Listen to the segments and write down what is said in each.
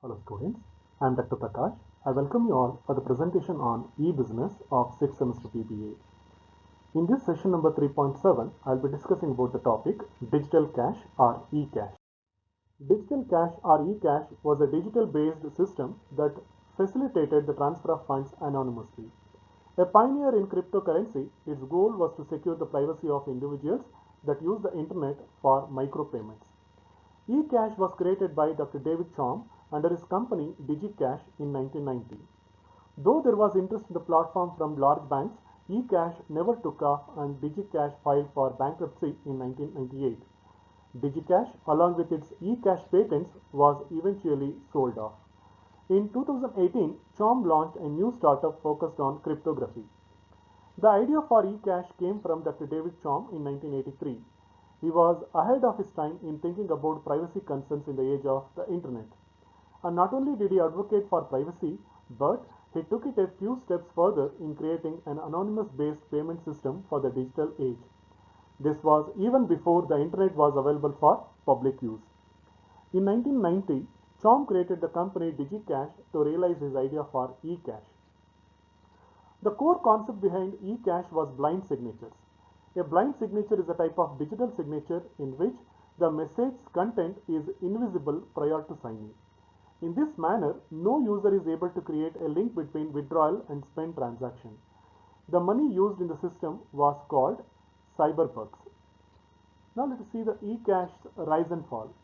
Hello students, I am Dr. Prakash. I welcome you all for the presentation on e-business of 6th semester PBA. In this session number 3.7, I will be discussing about the topic digital cash or e-cash. Digital cash or e-cash was a digital-based system that facilitated the transfer of funds anonymously. A pioneer in cryptocurrency, its goal was to secure the privacy of individuals that use the internet for micropayments. eCash was created by Dr. David Chaum under his company DigiCash in 1990. Though there was interest in the platform from large banks, eCash never took off and DigiCash filed for bankruptcy in 1998. DigiCash, along with its eCash patents, was eventually sold off. In 2018, Chaum launched a new startup focused on cryptography. The idea for eCash came from Dr. David Chaum in 1983. He was ahead of his time in thinking about privacy concerns in the age of the internet. And not only did he advocate for privacy, but he took it a few steps further in creating an anonymous based payment system for the digital age. This was even before the internet was available for public use. In 1990, Chaum created the company DigiCash to realize his idea for eCash. The core concept behind eCash was blind signatures. A blind signature is a type of digital signature in which the message's content is invisible prior to signing. In this manner, no user is able to create a link between withdrawal and spend transaction. The money used in the system was called cyberbucks. Now let us see the eCash's rise and fall.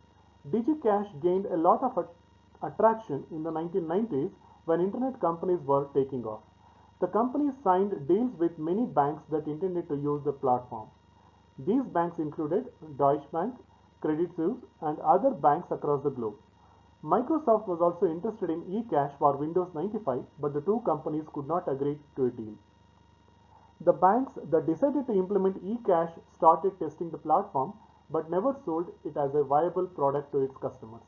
DigiCash gained a lot of attraction in the 1990s when internet companies were taking off. The company signed deals with many banks that intended to use the platform. These banks included Deutsche Bank, Credit Suisse, and other banks across the globe. Microsoft was also interested in eCash for Windows 95, but the two companies could not agree to a deal. The banks that decided to implement eCash started testing the platform but never sold it as a viable product to its customers.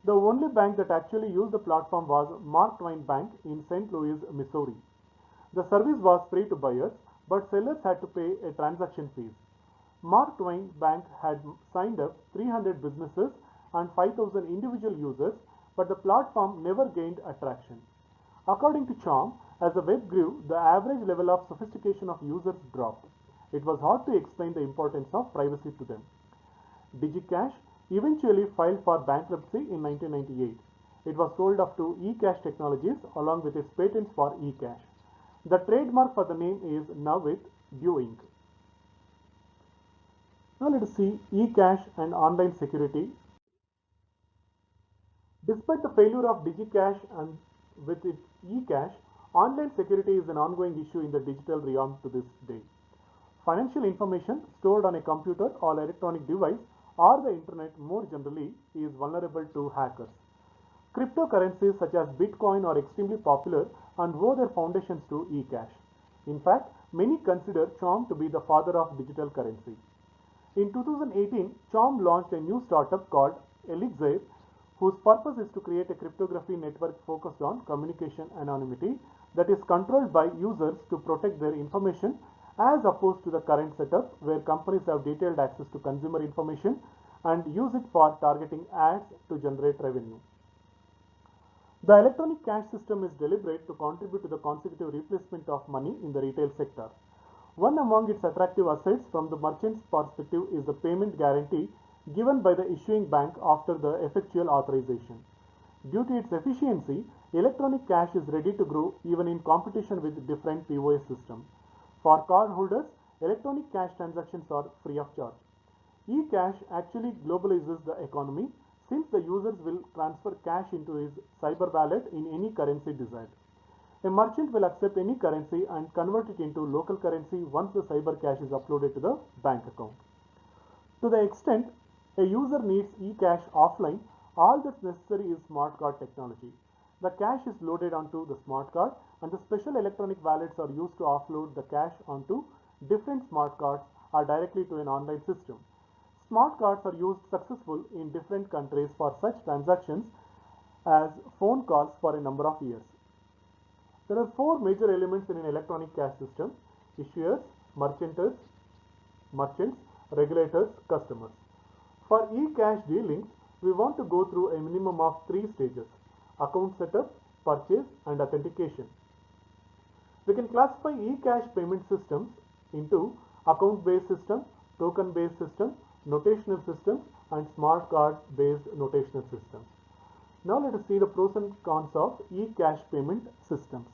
The only bank that actually used the platform was Mark Twain Bank in St. Louis, Missouri. The service was free to buyers, but sellers had to pay a transaction fees. Mark Twain Bank had signed up 300 businesses and 5,000 individual users, but the platform never gained attraction. According to Chaum, as the web grew, the average level of sophistication of users dropped. It was hard to explain the importance of privacy to them. DigiCash eventually filed for bankruptcy in 1998. It was sold off to eCash Technologies along with its patents for eCash. The trademark for the name is now with Due Inc. Now let us see eCash and online security. Despite the failure of DigiCash and with its eCash, online security is an ongoing issue in the digital realm to this day. Financial information stored on a computer or electronic device or the internet more generally is vulnerable to hackers. Cryptocurrencies such as Bitcoin are extremely popular and owe their foundations to eCash. In fact, many consider Chaum to be the father of digital currency. In 2018, Chaum launched a new startup called Elixir, whose purpose is to create a cryptography network focused on communication anonymity that is controlled by users to protect their information as opposed to the current setup where companies have detailed access to consumer information and use it for targeting ads to generate revenue. The electronic cash system is deliberate to contribute to the consecutive replacement of money in the retail sector. One among its attractive assets from the merchant's perspective is the payment guarantee given by the issuing bank after the effectual authorization. Due to its efficiency, electronic cash is ready to grow even in competition with different POS systems. For cardholders, electronic cash transactions are free of charge. eCash actually globalizes the economy since the users will transfer cash into his cyber wallet in any currency desired. A merchant will accept any currency and convert it into local currency once the cyber cash is uploaded to the bank account. To the extent a user needs eCash offline, all that's necessary is smart card technology. The cash is loaded onto the smart card and the special electronic wallets are used to offload the cash onto different smart cards or directly to an online system. Smart cards are used successful in different countries for such transactions as phone calls for a number of years. There are four major elements in an electronic cash system: issuers, merchants, regulators, customers. For e-cash dealings, we want to go through a minimum of 3 stages: account setup, purchase, and authentication. We can classify eCash payment systems into account-based system, token-based system, notational systems, and smart card-based notational systems. Now let us see the pros and cons of eCash payment systems.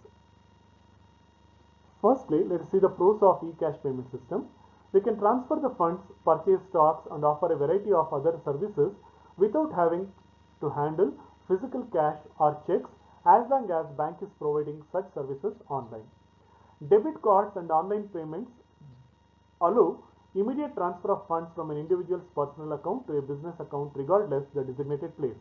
Firstly, let us see the pros of eCash payment system. We can transfer the funds, purchase stocks, and offer a variety of other services without having to handle physical cash or checks as long as bank is providing such services online. Debit cards and online payments allow immediate transfer of funds from an individual's personal account to a business account regardless the designated place.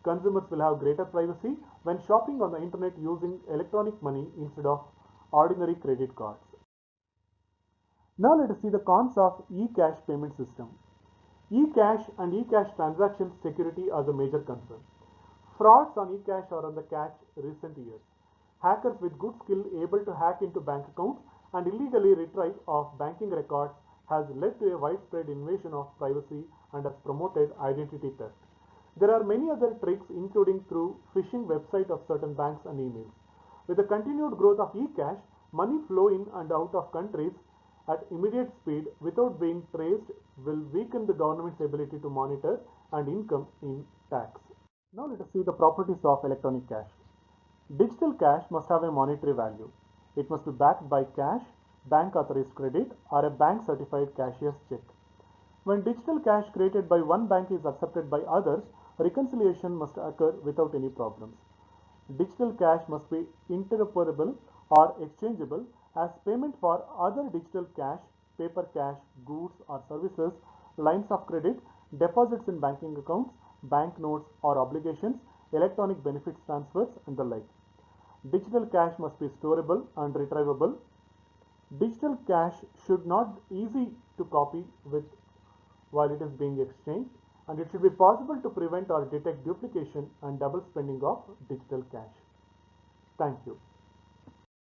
Consumers will have greater privacy when shopping on the internet using electronic money instead of ordinary credit cards. Now let us see the cons of eCash payment system. eCash and eCash transaction security are the major concern. Frauds on eCash are on the catch recent years. Hackers with good skill able to hack into bank accounts and illegally retrieve of banking records has led to a widespread invasion of privacy and has promoted identity theft. There are many other tricks including through phishing website of certain banks and emails. With the continued growth of eCash, money flow in and out of countries at immediate speed without being traced will weaken the government's ability to monitor and income in tax. Now let us see the properties of electronic cash. Digital cash must have a monetary value. It must be backed by cash, bank authorized credit, or a bank certified cashier's check. When digital cash created by one bank is accepted by others, reconciliation must occur without any problems. Digital cash must be interoperable or exchangeable as payment for other digital cash, paper cash, goods or services, lines of credit, deposits in banking accounts, bank notes or obligations, electronic benefits transfers, and the like. Digital cash must be storable and retrievable. Digital cash should not be easy to copy with while it is being exchanged, and it should be possible to prevent or detect duplication and double spending of digital cash. Thank you.